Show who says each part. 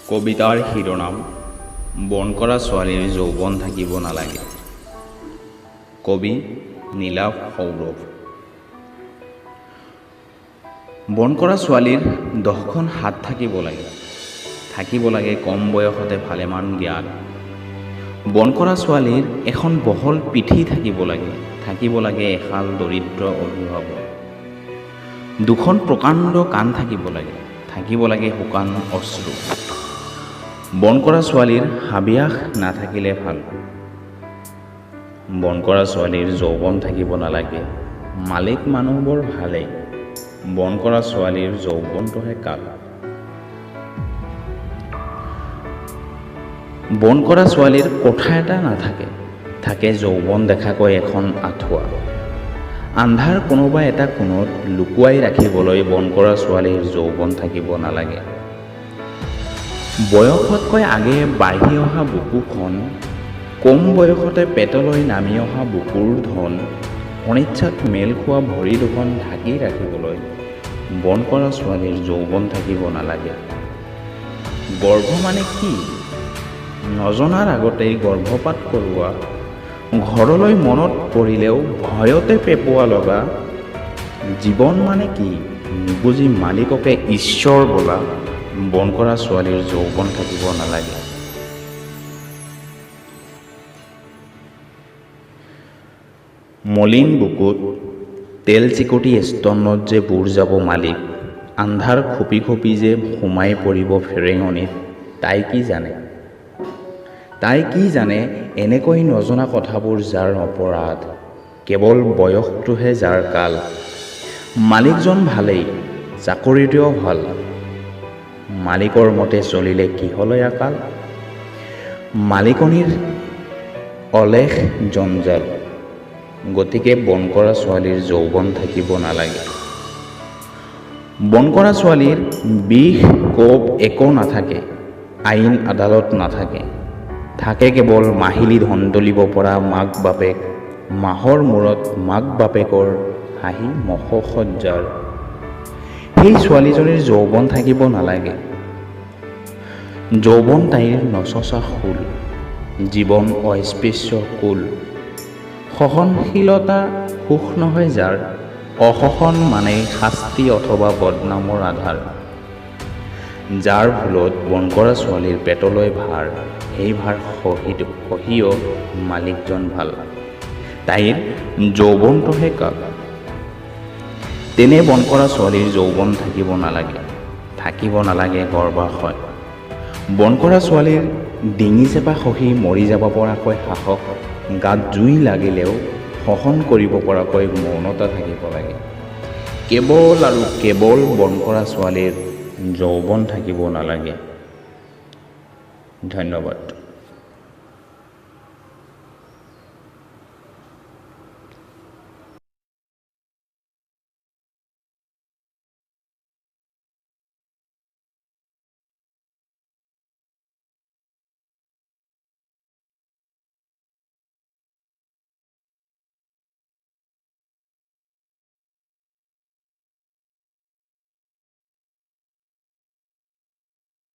Speaker 1: কবিতাৰ শিৰোনাম বন কৰা ছোৱালীৰ যৌৱন থাকিব নালাগে। কবি নীলাভ সৌৰভ। বন কৰা ছোৱালীৰ 10খন হাত থাকিব লাগে, থাকিব লাগে কম বয়সতে ভালেমান জ্ঞান। বন কৰা ছোৱালীৰ এখন বহল পিঠি থাকিব লাগে, থাকিব লাগে এহাল দৰিদ্ৰ অভিভাৱক। 2খন প্ৰকাণ্ড কাণ থাকিব লাগে, থাকিব লাগে শুকান অশ্ৰু। বন কৰা ছোৱালীৰ হাবিয়াস নাথাকিলে ভাল। বন কৰা ছোৱালীৰ যৌৱন থাকিব নালাগে, মালিক মানুহবোৰ ভালেই, বন কৰা ছোৱালীৰ যৌৱনটোহে কাল। বন কৰা ছোৱালীৰ কোঠা এটা নাথাকে, থাকে যৌৱন দেখাকৈ এখন আঁঠুৱা। আন্ধাৰ কোনোবা এটা কোণত লুকুৱাই ৰাখিবলৈ বন কৰা ছোৱালীৰ যৌৱন থাকিব নালাগে। বয়সতকৈ আগে বাঢ়ি অহা বুকুখন, কম বয়সতে পেটলৈ নামি অহা বুকুৰ ধন, অনিচ্ছাত মেল খোৱা ভৰি দুখন ঢাকি ৰাখিবলৈ বন কৰা ছোৱালীৰ যৌৱন থাকিব নালাগে। গৰ্ভ মানে কি নজনাৰ আগতেই গৰ্ভপাত কৰোৱা, ঘৰলৈ মনত পৰিলেও ভয়তে পেপোৱা লগা। জীৱন মানে কি নুবুজি মালিককে ঈশ্বৰ বোলা, বন কৰা ছোৱালীৰ যৌৱন থাকিব নালাগে। মলিন বুকুত তেল চিকটি স্তনত যে বুৰ যাব মালিক, আন্ধাৰ খুপি খুপি যে সোমাই পৰিব ফেৰেঙনিত, তাই কি জানে? তাই কি জানে এনেকৈ নজনা কথাবোৰ যাৰ অপৰাধ, কেৱল বয়সটোহে যাৰ কাল। মালিকজন ভালেই, চাকৰিটোও ভাল, মালিকৰ মতে চলিলে কিহলৈ আকাল। মালিকনীৰ অলেখ জঞ্জাল, গতিকে বন কৰা ছোৱালীৰ যৌৱন থাকিব নালাগে। বন কৰা ছোৱালীৰ বিষ কোপ একো নাথাকে, আইন আদালত নাথাকে, থাকে কেৱল মাহিলী ধন তুলিব পৰা মাক বাপেক, মাহৰ মূৰত মাক বাপেকৰ হাঁহি মশসজ্জাৰ। সেই ছোৱালীজনীৰ যৌৱন থাকিব নালাগে। যৌৱন তাইৰ নচচা ফুল, জীৱন অস্পৃশ্য কুল। সহনশীলতা সুখ নহয় যাৰ, অসহন মানে শাস্তি অথবা বদনামৰ আধাৰ। যাৰ ভুলত বন কৰা ছোৱালীৰ পেটলৈ ভাৰ, সেই ভাৰ সহিও মালিকজন ভাল, তাইৰ যৌৱনটোহে কাল। তেনে বন কৰা ছোৱালীৰ যৌৱন থাকিব নালাগে, থাকিব নালাগে গৰ্ভাশয়। বন কৰা ছোৱালীৰ ডিঙি চেপা সহি মৰি যাব পৰাকৈ সাহস, গাত জুই লাগিলেও সহন কৰিব পৰাকৈ মৌনতা থাকিব লাগে। কেৱল আৰু কেৱল বন কৰা ছোৱালীৰ যৌৱন থাকিব নালাগে। ধন্যবাদ।